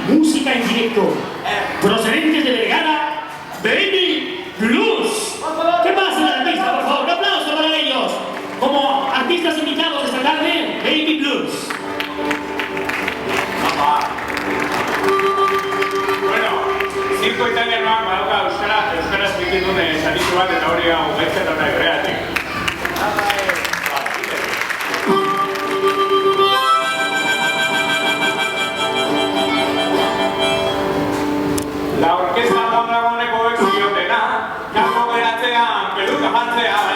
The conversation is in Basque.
música en directo, procedentes de Vergara, Baby Blues. ¿Qué pasa en la pista, por favor? Un aplauso para ellos. Como artistas invitados esta tarde, Baby Blues. Bueno, zirko italianoak badauka euskaraz bikin duen zatitu bat eta hori gau gaitzen dut nahi bereatik. La orquesta Mondragoneko exiliotena, kako beratzean, peluka jartzean,